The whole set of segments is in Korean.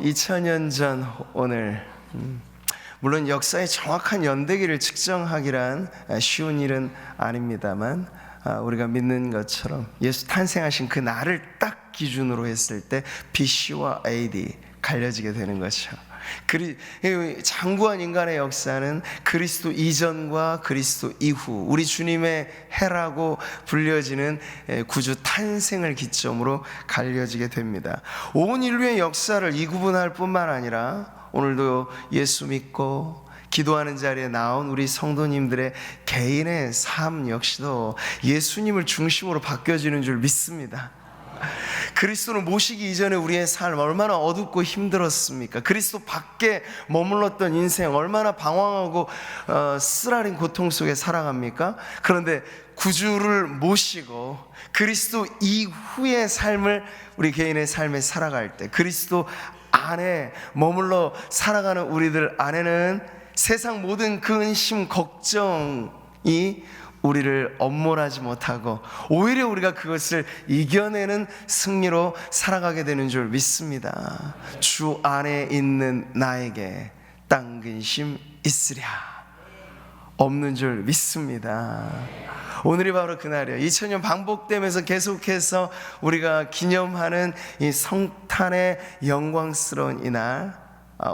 2000년 전 오늘, 물론 역사의 정확한 연대기를 측정하기란 쉬운 일은 아닙니다만, 우리가 믿는 것처럼 예수 탄생하신 그 날을 딱 기준으로 했을 때 BC와 AD 갈려지게 되는 거죠. 장구한 인간의 역사는 그리스도 이전과 그리스도 이후, 우리 주님의 해라고 불려지는 구주 탄생을 기점으로 갈려지게 됩니다. 온 인류의 역사를 이구분할 뿐만 아니라 오늘도 예수 믿고 기도하는 자리에 나온 우리 성도님들의 개인의 삶 역시도 예수님을 중심으로 바뀌어지는 줄 믿습니다. 그리스도를 모시기 이전에 우리의 삶 얼마나 어둡고 힘들었습니까? 그리스도 밖에 머물렀던 인생 얼마나 방황하고 쓰라린 고통 속에 살아갑니까? 그런데 구주를 모시고 그리스도 이후의 삶을 우리 개인의 삶에 살아갈 때, 그리스도 안에 머물러 살아가는 우리들 안에는 세상 모든 근심, 걱정이 우리를 엄몰하지 못하고 오히려 우리가 그것을 이겨내는 승리로 살아가게 되는 줄 믿습니다. 주 안에 있는 나에게 딴 근심 있으랴 없는 줄 믿습니다. 오늘이 바로 그날이에요. 2000년 반복되면서 계속해서 우리가 기념하는 이 성탄의 영광스러운 이날,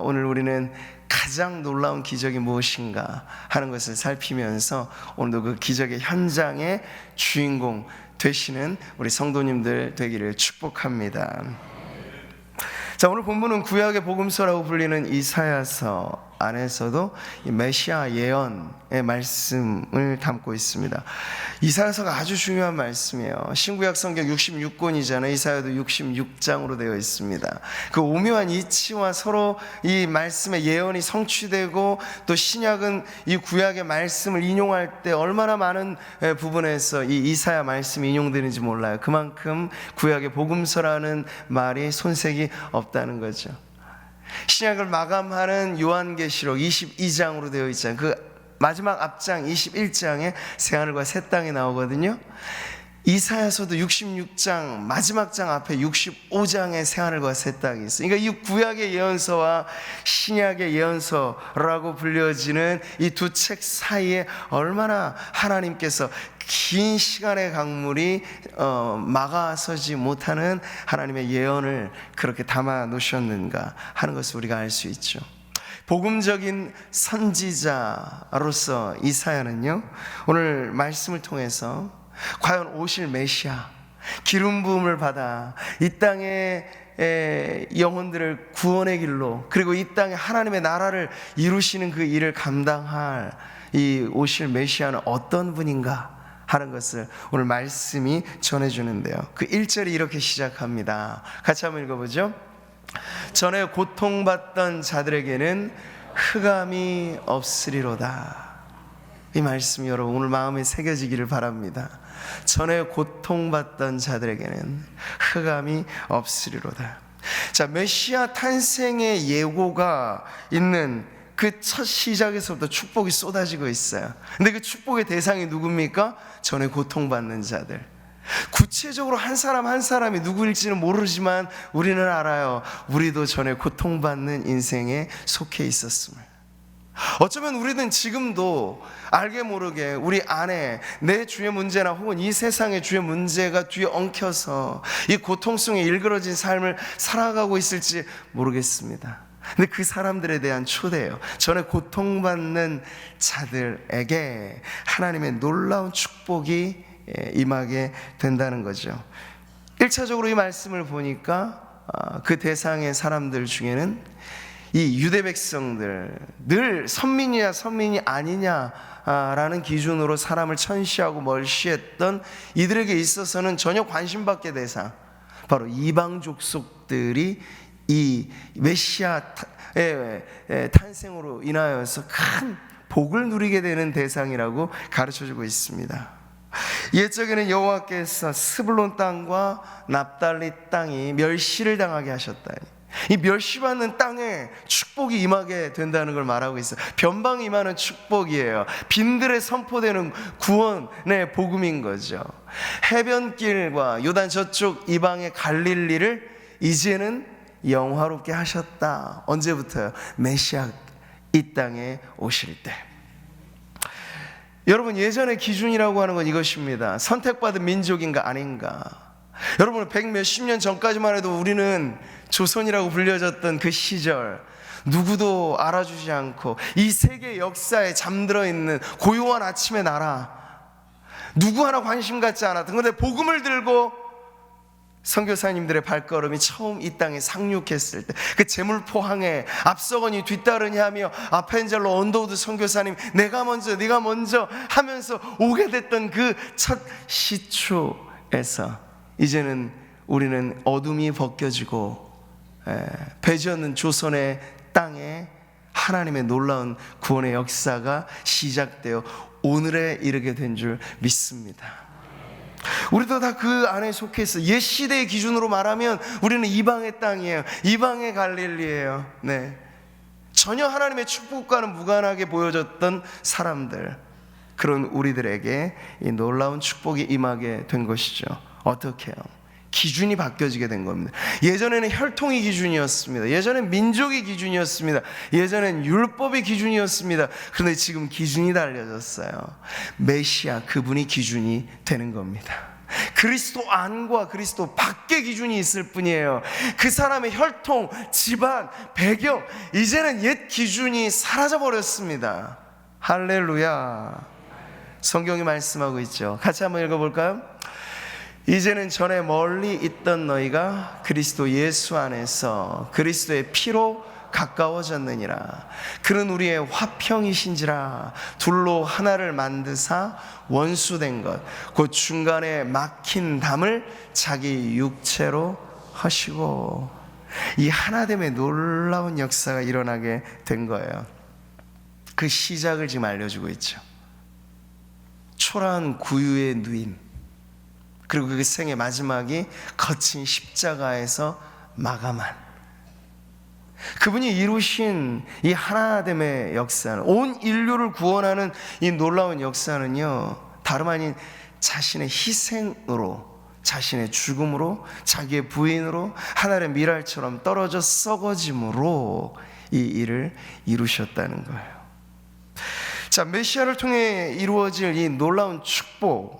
오늘 우리는 가장 놀라운 기적이 무엇인가 하는 것을 살피면서 오늘도 그 기적의 현장의 주인공 되시는 우리 성도님들 되기를 축복합니다. 자, 오늘 본문은 구약의 복음서라고 불리는 이사야서 안에서도 이 메시아 예언의 말씀을 담고 있습니다. 이사야서가 아주 중요한 말씀이에요. 신구약 성경 66권이잖아요. 이사야도 66장으로 되어 있습니다. 그 오묘한 이치와 서로 이 말씀의 예언이 성취되고, 또 신약은 이 구약의 말씀을 인용할 때 얼마나 많은 부분에서 이 이사야 말씀이 인용되는지 몰라요. 그만큼 구약의 복음서라는 말이 손색이 없다는 거죠. 신약을 마감하는 요한계시록 22장으로 되어 있잖아요. 그 마지막 앞장 21장에 새하늘과 새 땅이 나오거든요. 이사야서도 66장 마지막 장 앞에 65장에 새하늘과 새 땅이 있어요. 그러니까 이 구약의 예언서와 신약의 예언서라고 불려지는 이 두 책 사이에 얼마나 하나님께서 긴 시간의 강물이 막아서지 못하는 하나님의 예언을 그렇게 담아 놓으셨는가 하는 것을 우리가 알 수 있죠. 복음적인 선지자로서 이사야는요, 오늘 말씀을 통해서 과연 오실 메시아, 기름 부음을 받아 이 땅의 영혼들을 구원의 길로, 그리고 이 땅에 하나님의 나라를 이루시는 그 일을 감당할 이 오실 메시아는 어떤 분인가 하는 것을 오늘 말씀이 전해주는데요. 그 1절이 이렇게 시작합니다. 같이 한번 읽어보죠. 전에 고통받던 자들에게는 흑암이 없으리로다. 이 말씀이 여러분 오늘 마음에 새겨지기를 바랍니다. 전에 고통받던 자들에게는 흑암이 없으리로다. 자, 메시아 탄생의 예고가 있는 그 첫 시작에서부터 축복이 쏟아지고 있어요. 근데 그 축복의 대상이 누굽니까? 전에 고통받는 자들. 구체적으로 한 사람 한 사람이 누구일지는 모르지만 우리는 알아요. 우리도 전에 고통받는 인생에 속해 있었음을. 어쩌면 우리는 지금도 알게 모르게 우리 안에 내 주의 문제나 혹은 이 세상의 주의 문제가 뒤에 엉켜서 이 고통 속에 일그러진 삶을 살아가고 있을지 모르겠습니다. 근데 그 사람들에 대한 초대예요. 전에 고통받는 자들에게 하나님의 놀라운 축복이 임하게 된다는 거죠. 1차적으로 이 말씀을 보니까 그 대상의 사람들 중에는 이 유대 백성들, 늘 선민이냐 선민이 아니냐라는 기준으로 사람을 천시하고 멀시했던 이들에게 있어서는 전혀 관심받게 대상, 바로 이방 족속들이 이 메시아의 탄생으로 인하여서 큰 복을 누리게 되는 대상이라고 가르쳐주고 있습니다. 옛적에는 여호와께서 스불론 땅과 납달리 땅이 멸시를 당하게 하셨다. 이 멸시받는 땅에 축복이 임하게 된다는 걸 말하고 있어요. 변방이 임하는 축복이에요. 빈들에 선포되는 구원의 복음인 거죠. 해변길과 요단 저쪽 이방의 갈릴리를 이제는 영화롭게 하셨다. 언제부터요? 메시아 이 땅에 오실 때. 여러분, 예전의 기준이라고 하는 건 이것입니다. 선택받은 민족인가 아닌가. 여러분, 100몇십 년 전까지만 해도 우리는 조선이라고 불려졌던 그 시절, 누구도 알아주지 않고 이 세계 역사에 잠들어 있는 고요한 아침의 나라, 누구 하나 관심 갖지 않았던, 그런데 복음을 들고 선교사님들의 발걸음이 처음 이 땅에 상륙했을 때, 그 제물포항에 앞서거니 뒤따르니 하며 아펜젤로 언더우드 선교사님 내가 먼저 네가 먼저 하면서 오게 됐던 그 첫 시초에서 이제는 우리는 어둠이 벗겨지고 배지 없는 조선의 땅에 하나님의 놀라운 구원의 역사가 시작되어 오늘에 이르게 된 줄 믿습니다. 우리도 다 그 안에 속해 있어. 옛 시대의 기준으로 말하면 우리는 이방의 땅이에요. 이방의 갈릴리예요. 네. 전혀 하나님의 축복과는 무관하게 보여졌던 사람들, 그런 우리들에게 이 놀라운 축복이 임하게 된 것이죠. 어떻게요? 기준이 바뀌어지게 된 겁니다. 예전에는 혈통이 기준이었습니다. 예전엔 민족이 기준이었습니다. 예전엔 율법이 기준이었습니다. 그런데 지금 기준이 달라졌어요. 메시아, 그분이 기준이 되는 겁니다. 그리스도 안과 그리스도 밖의 기준이 있을 뿐이에요. 그 사람의 혈통, 집안, 배경, 이제는 옛 기준이 사라져버렸습니다. 할렐루야. 성경이 말씀하고 있죠. 같이 한번 읽어볼까요? 이제는 전에 멀리 있던 너희가 그리스도 예수 안에서 그리스도의 피로 가까워졌느니라. 그는 우리의 화평이신지라. 둘로 하나를 만드사 원수된 것 곧 중간에 막힌 담을 자기 육체로 하시고. 이 하나됨의 놀라운 역사가 일어나게 된 거예요. 그 시작을 지금 알려주고 있죠. 초라한 구유의 누임, 그리고 그 생의 마지막이 거친 십자가에서 마감한, 그분이 이루신 이 하나됨의 역사는, 온 인류를 구원하는 이 놀라운 역사는요, 다름 아닌 자신의 희생으로, 자신의 죽음으로, 자기의 부인으로, 하늘의 미랄처럼 떨어져 썩어짐으로 이 일을 이루셨다는 거예요. 자, 메시아를 통해 이루어질 이 놀라운 축복,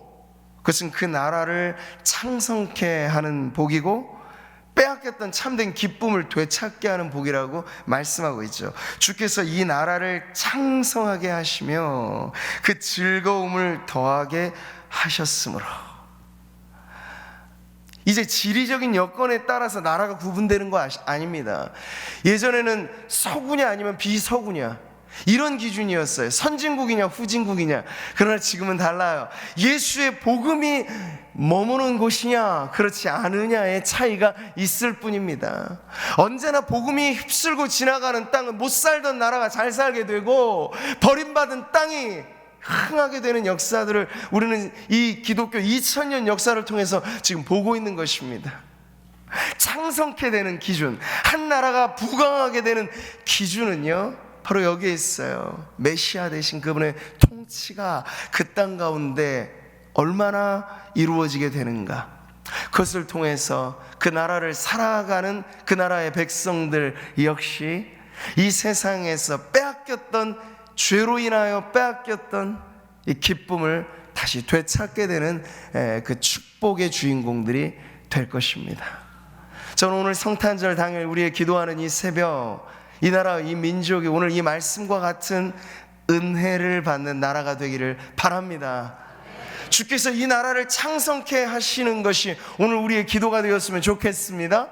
그것은 그 나라를 창성케 하는 복이고 빼앗겼던 참된 기쁨을 되찾게 하는 복이라고 말씀하고 있죠. 주께서 이 나라를 창성하게 하시며 그 즐거움을 더하게 하셨으므로. 이제 지리적인 여건에 따라서 나라가 구분되는 거 아닙니다. 예전에는 서구냐 아니면 비서구냐, 이런 기준이었어요. 선진국이냐 후진국이냐. 그러나 지금은 달라요. 예수의 복음이 머무는 곳이냐 그렇지 않으냐의 차이가 있을 뿐입니다. 언제나 복음이 휩쓸고 지나가는 땅은 못 살던 나라가 잘 살게 되고, 버림받은 땅이 흥하게 되는 역사들을 우리는 이 기독교 2000년 역사를 통해서 지금 보고 있는 것입니다. 창성케 되는 기준, 한 나라가 부강하게 되는 기준은요, 바로 여기에 있어요. 메시아 되신 그분의 통치가 그 땅 가운데 얼마나 이루어지게 되는가, 그것을 통해서 그 나라를 살아가는 그 나라의 백성들 역시 이 세상에서 빼앗겼던, 죄로 인하여 빼앗겼던 이 기쁨을 다시 되찾게 되는 그 축복의 주인공들이 될 것입니다. 저는 오늘 성탄절 당일 우리의 기도하는 이 새벽, 이 나라, 이 민족이 오늘 이 말씀과 같은 은혜를 받는 나라가 되기를 바랍니다. 주께서 이 나라를 창성케 하시는 것이 오늘 우리의 기도가 되었으면 좋겠습니다.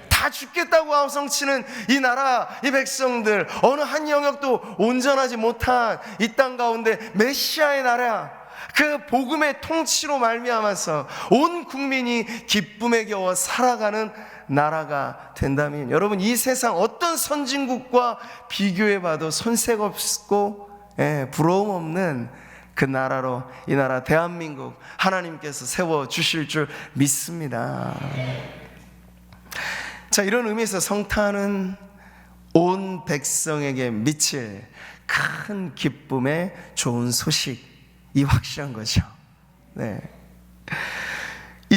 다 죽겠다고 아우성치는 이 나라, 이 백성들, 어느 한 영역도 온전하지 못한 이 땅 가운데 메시아의 나라, 그 복음의 통치로 말미암아서 온 국민이 기쁨에 겨워 살아가는 나라가 된다면, 여러분, 이 세상 어떤 선진국과 비교해봐도 손색 없고 부러움 없는 그 나라로, 이 나라 대한민국 하나님께서 세워주실 줄 믿습니다. 자, 이런 의미에서 성탄은 온 백성에게 미칠 큰 기쁨의 좋은 소식이 확실한 거죠. 네.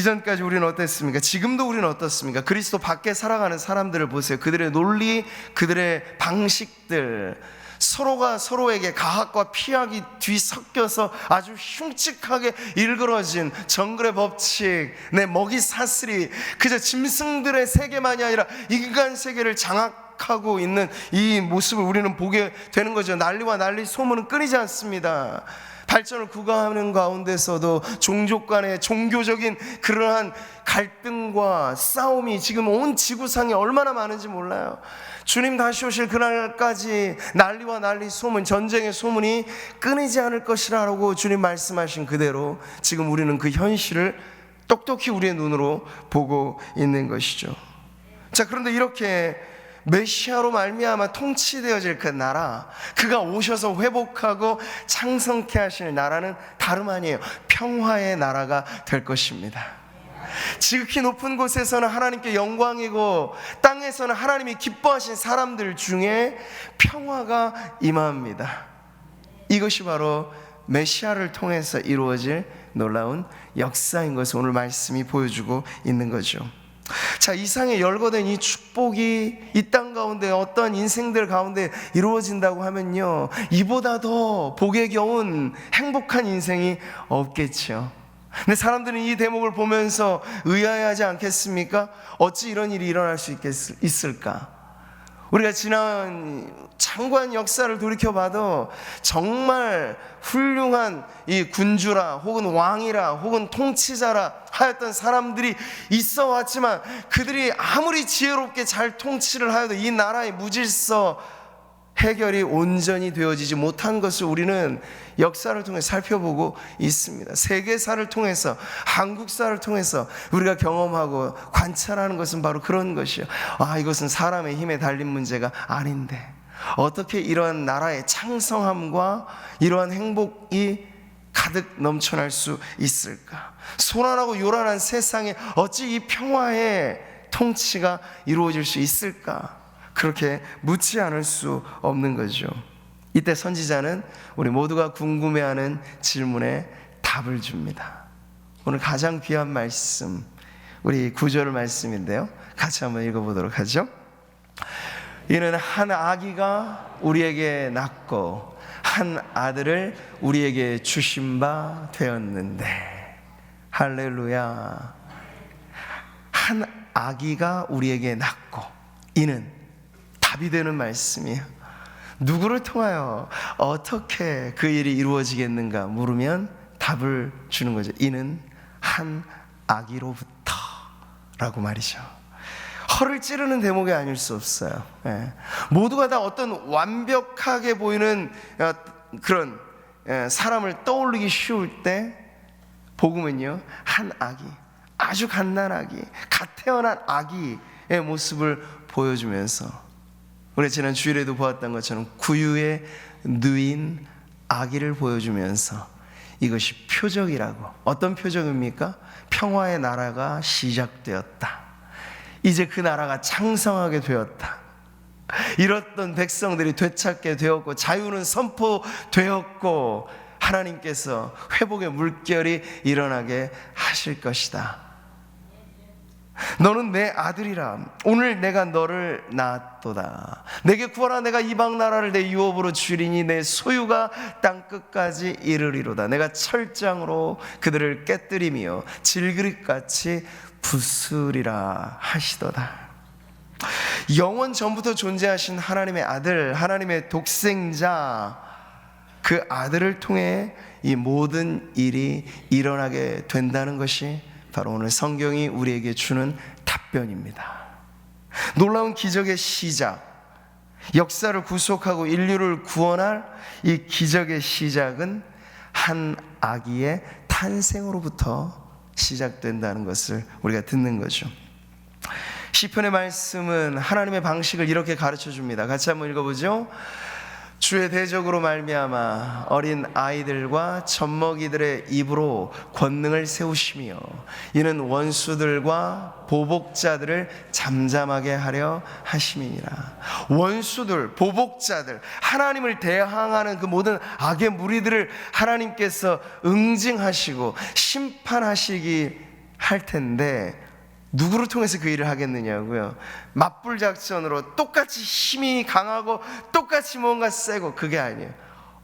이전까지 우리는 어땠습니까? 지금도 우리는 어떻습니까? 그리스도 밖에 살아가는 사람들을 보세요. 그들의 논리, 그들의 방식들, 서로가 서로에게 가학과 피학이 뒤섞여서 아주 흉측하게 일그러진 정글의 법칙, 내 먹이 사슬이 그저 짐승들의 세계만이 아니라 인간 세계를 장악하고 있는 이 모습을 우리는 보게 되는 거죠. 난리와 난리 소문은 끊이지 않습니다. 발전을 구가하는 가운데서도 종족 간의 종교적인 그러한 갈등과 싸움이 지금 온 지구상에 얼마나 많은지 몰라요. 주님 다시 오실 그날까지 난리와 난리 소문, 전쟁의 소문이 끊이지 않을 것이라고 주님 말씀하신 그대로 지금 우리는 그 현실을 똑똑히 우리의 눈으로 보고 있는 것이죠. 자, 그런데 이렇게 메시아로 말미암아 통치되어질 그 나라, 그가 오셔서 회복하고 창성케 하실 나라는 다름 아니에요. 평화의 나라가 될 것입니다. 지극히 높은 곳에서는 하나님께 영광이고 땅에서는 하나님이 기뻐하신 사람들 중에 평화가 임합니다. 이것이 바로 메시아를 통해서 이루어질 놀라운 역사인 것을 오늘 말씀이 보여주고 있는 거죠. 자, 이상에 열거된 이 축복이 이 땅 가운데 어떠한 인생들 가운데 이루어진다고 하면요, 이보다 더 복에 겨운 행복한 인생이 없겠죠. 근데 사람들은 이 대목을 보면서 의아해하지 않겠습니까? 어찌 이런 일이 일어날 수 있을까? 우리가 지난 장관 역사를 돌이켜봐도 정말 훌륭한 이 군주라 혹은 왕이라 혹은 통치자라 하였던 사람들이 있어 왔지만 그들이 아무리 지혜롭게 잘 통치를 하여도 이 나라의 무질서 해결이 온전히 되어지지 못한 것을 우리는 역사를 통해 살펴보고 있습니다. 세계사를 통해서, 한국사를 통해서 우리가 경험하고 관찰하는 것은 바로 그런 것이요. 이것은 사람의 힘에 달린 문제가 아닌데 어떻게 이러한 나라의 창성함과 이러한 행복이 가득 넘쳐날 수 있을까? 소란하고 요란한 세상에 어찌 이 평화의 통치가 이루어질 수 있을까? 그렇게 묻지 않을 수 없는 거죠. 이때 선지자는 우리 모두가 궁금해하는 질문에 답을 줍니다. 오늘 가장 귀한 말씀, 우리 9절 말씀인데요, 같이 한번 읽어보도록 하죠. 이는 한 아기가 우리에게 낳고 한 아들을 우리에게 주신 바 되었는데, 할렐루야. 한 아기가 우리에게 낳고, 이는 답이 되는 말씀이에요. 누구를 통하여 어떻게 그 일이 이루어지겠는가 물으면 답을 주는 거죠. 이는 한 아기로부터 라고 말이죠. 허를 찌르는 대목이 아닐 수 없어요. 모두가 다 어떤 완벽하게 보이는 그런 사람을 떠올리기 쉬울 때 복음은요, 한 아기, 아주 갓난아기, 갓 태어난 아기의 모습을 보여주면서 우리 지난 주일에도 보았던 것처럼 구유에 누인 아기를 보여주면서 이것이 표적이라고. 어떤 표적입니까? 평화의 나라가 시작되었다. 이제 그 나라가 창성하게 되었다. 잃었던 백성들이 되찾게 되었고 자유는 선포되었고 하나님께서 회복의 물결이 일어나게 하실 것이다. 너는 내 아들이라. 오늘 내가 너를 낳았도다. 내게 구하라. 내가 이방 나라를 내 유업으로 주리니 내 소유가 땅 끝까지 이르리로다. 내가 철장으로 그들을 깨뜨리며 질그릇같이 부수리라 하시도다. 영원 전부터 존재하신 하나님의 아들, 하나님의 독생자, 그 아들을 통해 이 모든 일이 일어나게 된다는 것이 바로 오늘 성경이 우리에게 주는 답변입니다. 놀라운 기적의 시작, 역사를 구속하고 인류를 구원할 이 기적의 시작은 한 아기의 탄생으로부터 시작된다는 것을 우리가 듣는 거죠. 시편의 말씀은 하나님의 방식을 이렇게 가르쳐 줍니다. 같이 한번 읽어보죠. 주의 대적으로 말미암아 어린 아이들과 젖먹이들의 입으로 권능을 세우시며 이는 원수들과 보복자들을 잠잠하게 하려 하심이니라. 원수들, 보복자들, 하나님을 대항하는 그 모든 악의 무리들을 하나님께서 응징하시고 심판하시기 할 텐데 누구를 통해서 그 일을 하겠느냐고요. 맞불 작전으로 똑같이 힘이 강하고 똑같이 뭔가 세고, 그게 아니에요.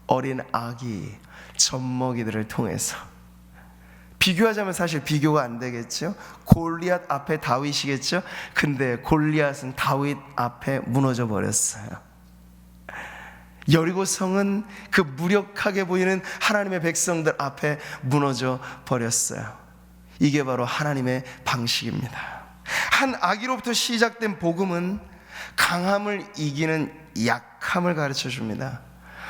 어린 아기, 젖먹이들을 통해서. 비교하자면 사실 비교가 안 되겠죠. 골리앗 앞에 다윗이겠죠. 근데 골리앗은 다윗 앞에 무너져 버렸어요. 여리고성은 그 무력하게 보이는 하나님의 백성들 앞에 무너져 버렸어요. 이게 바로 하나님의 방식입니다. 한 아기로부터 시작된 복음은 강함을 이기는 약함을 가르쳐 줍니다.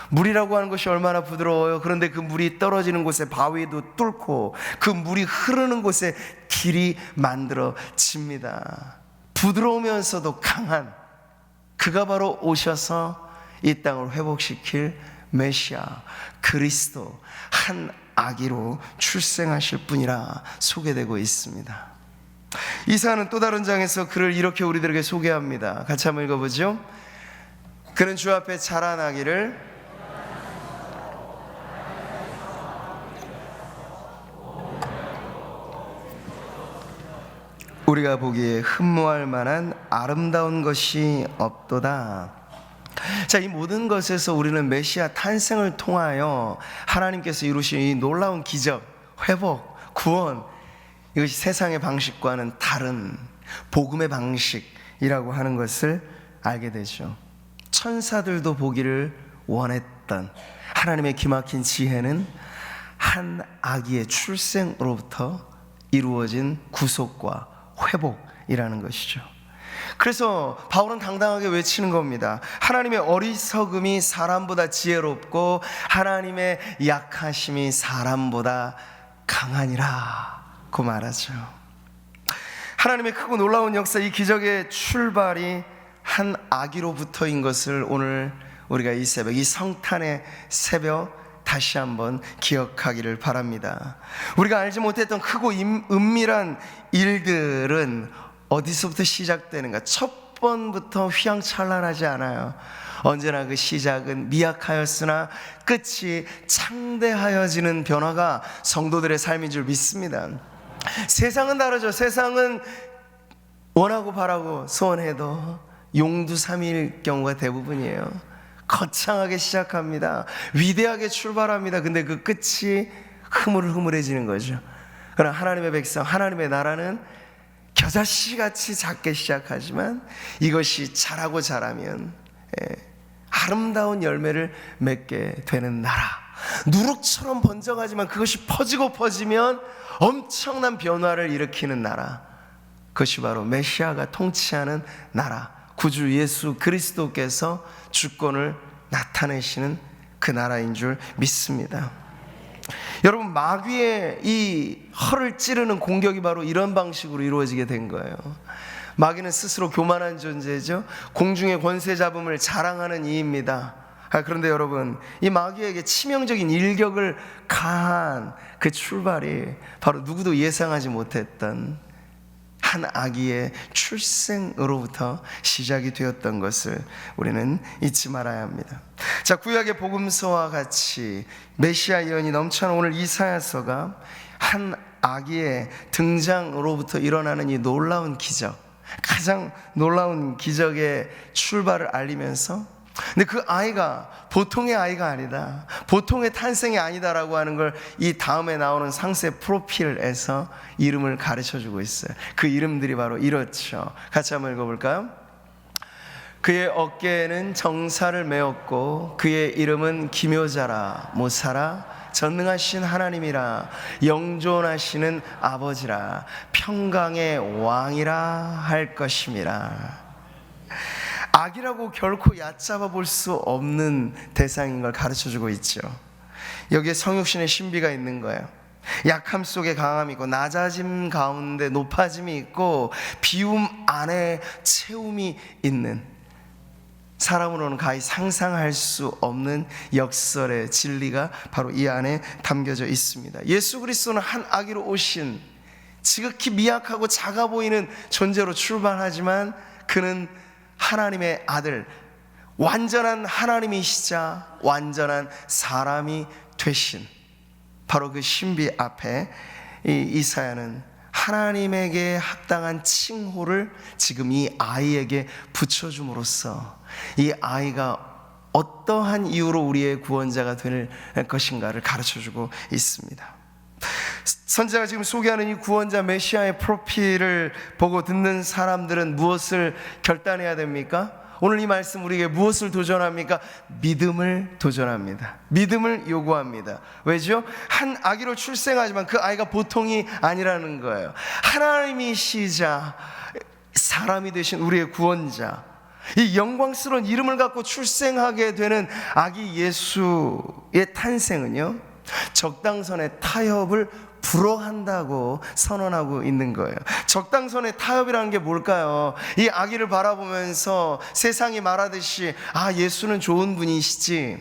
물이라고 하는 것이 얼마나 부드러워요. 그런데 그 물이 떨어지는 곳에 바위도 뚫고 그 물이 흐르는 곳에 길이 만들어집니다. 부드러우면서도 강한, 그가 바로 오셔서 이 땅을 회복시킬 메시아 그리스도, 한 아기로 출생하실 분이라 소개되고 있습니다. 이사야는 또 다른 장에서 그를 이렇게 우리들에게 소개합니다. 같이 한번 읽어보죠. 그는 주 앞에 자라나기를 우리가 보기에 흠모할 만한 아름다운 것이 없도다. 자, 이 모든 것에서 우리는 메시아 탄생을 통하여 하나님께서 이루신 이 놀라운 기적, 회복, 구원, 이것이 세상의 방식과는 다른 복음의 방식이라고 하는 것을 알게 되죠. 천사들도 보기를 원했던 하나님의 기막힌 지혜는 한 아기의 출생으로부터 이루어진 구속과 회복이라는 것이죠. 그래서 바울은 당당하게 외치는 겁니다. 하나님의 어리석음이 사람보다 지혜롭고 하나님의 약하심이 사람보다 강하니라고 말하죠. 하나님의 크고 놀라운 역사, 이 기적의 출발이 한 아기로부터인 것을 오늘 우리가 이 새벽, 이 성탄의 새벽 다시 한번 기억하기를 바랍니다. 우리가 알지 못했던 크고 은밀한 일들은 어디서부터 시작되는가? 첫 번부터 휘황찬란하지 않아요. 언제나 그 시작은 미약하였으나 끝이 창대하여지는 변화가 성도들의 삶인 줄 믿습니다. 세상은 다르죠. 세상은 원하고 바라고 소원해도 용두삼일 경우가 대부분이에요. 거창하게 시작합니다. 위대하게 출발합니다. 근데 그 끝이 흐물흐물해지는 거죠. 그러나 하나님의 백성, 하나님의 나라는 겨자씨같이 작게 시작하지만 이것이 자라고 자라면 아름다운 열매를 맺게 되는 나라. 누룩처럼 번져가지만 그것이 퍼지고 퍼지면 엄청난 변화를 일으키는 나라. 그것이 바로 메시아가 통치하는 나라, 구주 예수 그리스도께서 주권을 나타내시는 그 나라인 줄 믿습니다. 여러분, 마귀의 이 허를 찌르는 공격이 바로 이런 방식으로 이루어지게 된 거예요. 마귀는 스스로 교만한 존재죠. 공중의 권세 잡음을 자랑하는 이입니다. 그런데 여러분, 이 마귀에게 치명적인 일격을 가한 그 출발이 바로 누구도 예상하지 못했던 한 아기의 출생으로부터 시작이 되었던 것을 우리는 잊지 말아야 합니다. 자, 구약의 복음서와 같이 메시아 예언이 넘쳐나는 오늘 이사야서가 한 아기의 등장으로부터 일어나는 이 놀라운 기적, 가장 놀라운 기적의 출발을 알리면서, 근데 그 아이가 보통의 아이가 아니다, 보통의 탄생이 아니다라고 하는 걸 이 다음에 나오는 상세 프로필에서 이름을 가르쳐주고 있어요. 그 이름들이 바로 이렇죠. 같이 한번 읽어볼까요? 그의 어깨에는 정사를 메었고 그의 이름은 기묘자라, 모사라, 전능하신 하나님이라, 영존하시는 아버지라, 평강의 왕이라 할 것임이라. 악이라고 결코 얕잡아 볼 수 없는 대상인 걸 가르쳐주고 있죠. 여기에 성육신의 신비가 있는 거예요. 약함 속에 강함이 있고 낮아짐 가운데 높아짐이 있고 비움 안에 채움이 있는, 사람으로는 가히 상상할 수 없는 역설의 진리가 바로 이 안에 담겨져 있습니다. 예수 그리스도는 한 아기로 오신 지극히 미약하고 작아 보이는 존재로 출발하지만 그는 하나님의 아들, 완전한 하나님이시자 완전한 사람이 되신 바로 그 신비 앞에 이 이사야는 하나님에게 합당한 칭호를 지금 이 아이에게 붙여줌으로써 이 아이가 어떠한 이유로 우리의 구원자가 될 것인가를 가르쳐주고 있습니다. 선지자가 지금 소개하는 이 구원자 메시아의 프로필을 보고 듣는 사람들은 무엇을 결단해야 됩니까? 오늘 이 말씀 우리에게 무엇을 도전합니까? 믿음을 도전합니다. 믿음을 요구합니다. 왜죠? 한 아기로 출생하지만 그 아이가 보통이 아니라는 거예요. 하나님이시자 사람이 되신 우리의 구원자, 이 영광스러운 이름을 갖고 출생하게 되는 아기 예수의 탄생은요, 적당선의 타협을 불허한다고 선언하고 있는 거예요. 적당선의 타협이라는 게 뭘까요? 이 아기를 바라보면서 세상이 말하듯이 예수는 좋은 분이시지,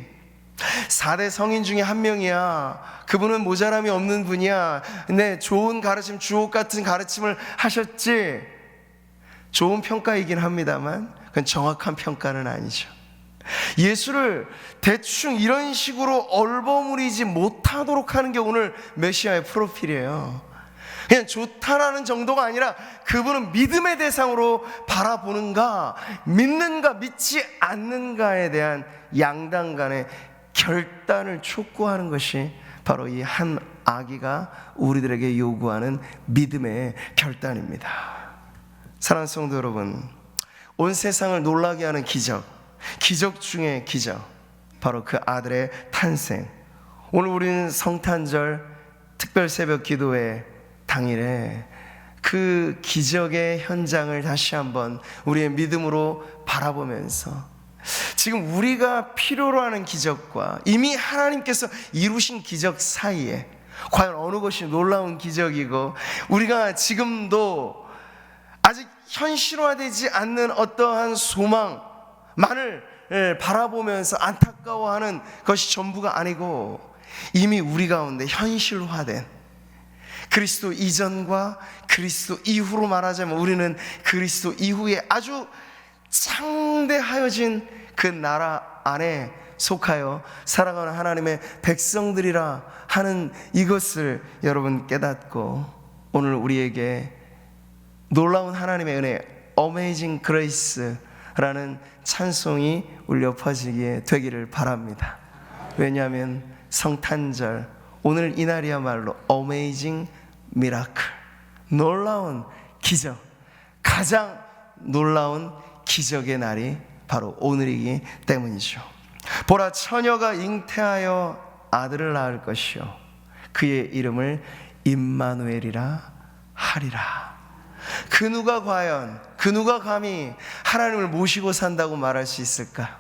4대 성인 중에 한 명이야, 그분은 모자람이 없는 분이야, 네, 좋은 가르침, 주옥 같은 가르침을 하셨지. 좋은 평가이긴 합니다만 그건 정확한 평가는 아니죠. 예수를 대충 이런 식으로 얼버무리지 못하도록 하는 게 오늘 메시아의 프로필이에요. 그냥 좋다라는 정도가 아니라 그분은 믿음의 대상으로 바라보는가, 믿는가, 믿지 않는가에 대한 양당 간의 결단을 촉구하는 것이 바로 이 한 아기가 우리들에게 요구하는 믿음의 결단입니다. 사랑하는 성도 여러분, 온 세상을 놀라게 하는 기적 중에 기적, 바로 그 아들의 탄생. 오늘 우리는 성탄절 특별 새벽 기도회 당일에 그 기적의 현장을 다시 한번 우리의 믿음으로 바라보면서 지금 우리가 필요로 하는 기적과 이미 하나님께서 이루신 기적 사이에 과연 어느 것이 놀라운 기적이고, 우리가 지금도 아직 현실화되지 않는 어떠한 소망만을 바라보면서 안타까워하는 것이 전부가 아니고, 이미 우리 가운데 현실화된 그리스도 이전과 그리스도 이후로 말하자면 우리는 그리스도 이후에 아주 창대하여진 그 나라 안에 속하여 살아가는 하나님의 백성들이라 하는 이것을 여러분 깨닫고, 오늘 우리에게 놀라운 하나님의 은혜, Amazing Grace라는 찬송이 울려 퍼지게 되기를 바랍니다. 왜냐하면 성탄절, 오늘 이날이야말로 Amazing Miracle, 놀라운 기적, 가장 놀라운 기적의 날이 바로 오늘이기 때문이죠. 보라, 처녀가 잉태하여 아들을 낳을 것이요 그의 이름을 임마누엘이라 하리라. 그 누가 과연, 그 누가 감히 하나님을 모시고 산다고 말할 수 있을까?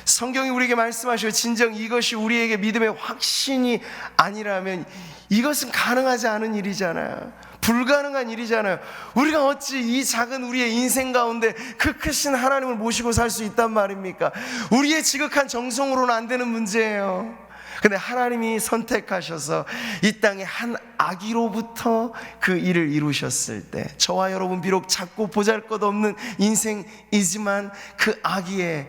성경이 우리에게 말씀하시고 진정 이것이 우리에게 믿음의 확신이 아니라면 이것은 가능하지 않은 일이잖아요. 불가능한 일이잖아요. 우리가 어찌 이 작은 우리의 인생 가운데 그 크신 하나님을 모시고 살 수 있단 말입니까? 우리의 지극한 정성으로는 안 되는 문제예요. 근데 하나님이 선택하셔서 이 땅에 한 아기로부터 그 일을 이루셨을 때, 저와 여러분 비록 작고 보잘것없는 인생이지만 그 아기의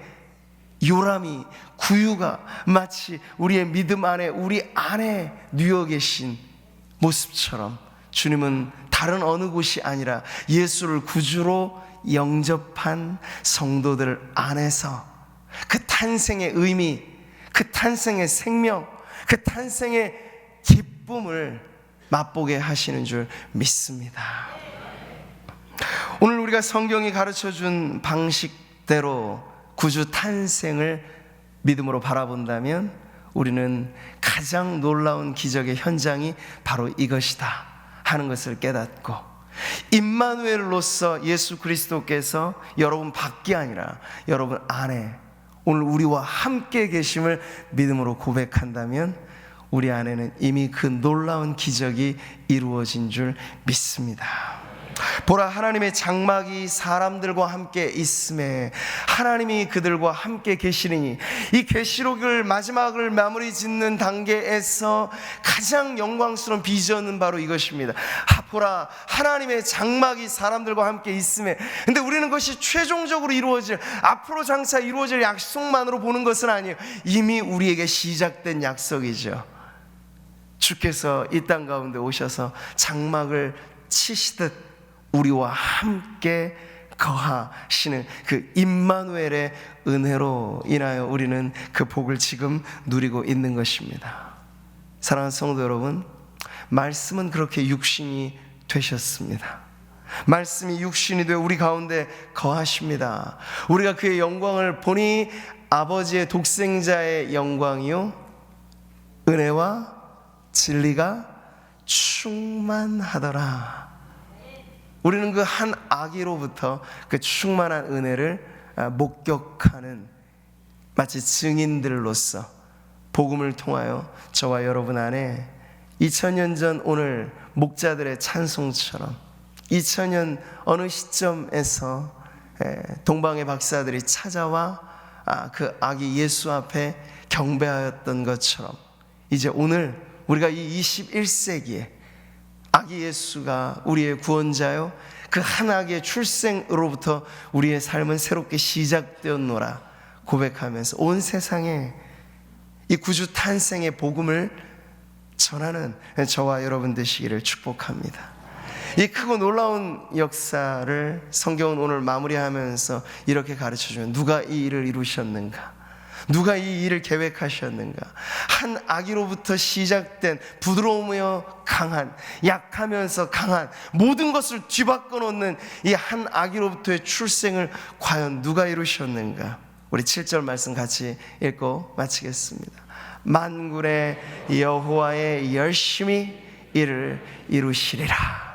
요람이, 구유가 마치 우리의 믿음 안에, 우리 안에 누워 계신 모습처럼 주님은 다른 어느 곳이 아니라 예수를 구주로 영접한 성도들 안에서 그 탄생의 의미, 그 탄생의 생명, 그 탄생의 기쁨을 맛보게 하시는 줄 믿습니다. 오늘 우리가 성경이 가르쳐준 방식대로 구주 탄생을 믿음으로 바라본다면 우리는 가장 놀라운 기적의 현장이 바로 이것이다 하는 것을 깨닫고, 임마누엘로서 예수 그리스도께서 여러분 밖이 아니라 여러분 안에 오늘 우리와 함께 계심을 믿음으로 고백한다면 우리 안에는 이미 그 놀라운 기적이 이루어진 줄 믿습니다. 보라, 하나님의 장막이 사람들과 함께 있음에 하나님이 그들과 함께 계시리니, 이 계시록을 마지막을 마무리 짓는 단계에서 가장 영광스러운 비전은 바로 이것입니다. 보라, 하나님의 장막이 사람들과 함께 있음에. 근데 우리는 그것이 최종적으로 이루어질, 앞으로 장차 이루어질 약속만으로 보는 것은 아니에요. 이미 우리에게 시작된 약속이죠. 주께서 이 땅 가운데 오셔서 장막을 치시듯 우리와 함께 거하시는 그 임마누엘의 은혜로 인하여 우리는 그 복을 지금 누리고 있는 것입니다. 사랑하는 성도 여러분, 말씀은 그렇게 육신이 되셨습니다. 말씀이 육신이 되어 우리 가운데 거하십니다. 우리가 그의 영광을 보니 아버지의 독생자의 영광이요 은혜와 진리가 충만하더라. 우리는 그 한 아기로부터 그 충만한 은혜를 목격하는 마치 증인들로서 복음을 통하여 저와 여러분 안에 2000년 전 오늘 목자들의 찬송처럼 2000년 어느 시점에서 동방의 박사들이 찾아와 그 아기 예수 앞에 경배하였던 것처럼 이제 오늘 우리가 이 21세기에 아기 예수가 우리의 구원자요 그 한 아기의 출생으로부터 우리의 삶은 새롭게 시작되었노라 고백하면서 온 세상에 이 구주 탄생의 복음을 전하는 저와 여러분 되시기를 축복합니다. 이 크고 놀라운 역사를 성경은 오늘 마무리하면서 이렇게 가르쳐주면 누가 이 일을 이루셨는가? 누가 이 일을 계획하셨는가? 한 아기로부터 시작된 부드러우며 강한, 약하면서 강한 모든 것을 뒤바꿔 놓는 이 한 아기로부터의 출생을 과연 누가 이루셨는가? 우리 7절 말씀 같이 읽고 마치겠습니다. 만군의 여호와의 열심히 이를 이루시리라.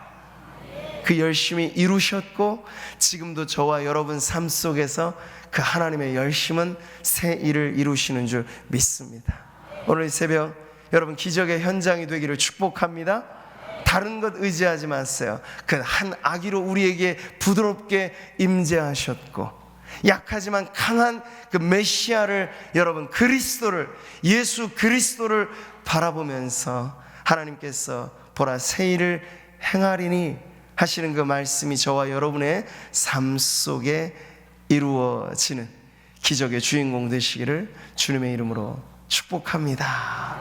그 열심히 이루셨고 지금도 저와 여러분 삶 속에서 그 하나님의 열심은 새 일을 이루시는 줄 믿습니다. 오늘 새벽 여러분 기적의 현장이 되기를 축복합니다. 다른 것 의지하지 마세요. 그 한 아기로 우리에게 부드럽게 임재하셨고 약하지만 강한 그 메시아를 여러분 그리스도를 예수 그리스도를 바라보면서 하나님께서 보라 새 일을 행하리니 하시는 그 말씀이 저와 여러분의 삶 속에 이루어지는 기적의 주인공 되시기를 주님의 이름으로 축복합니다.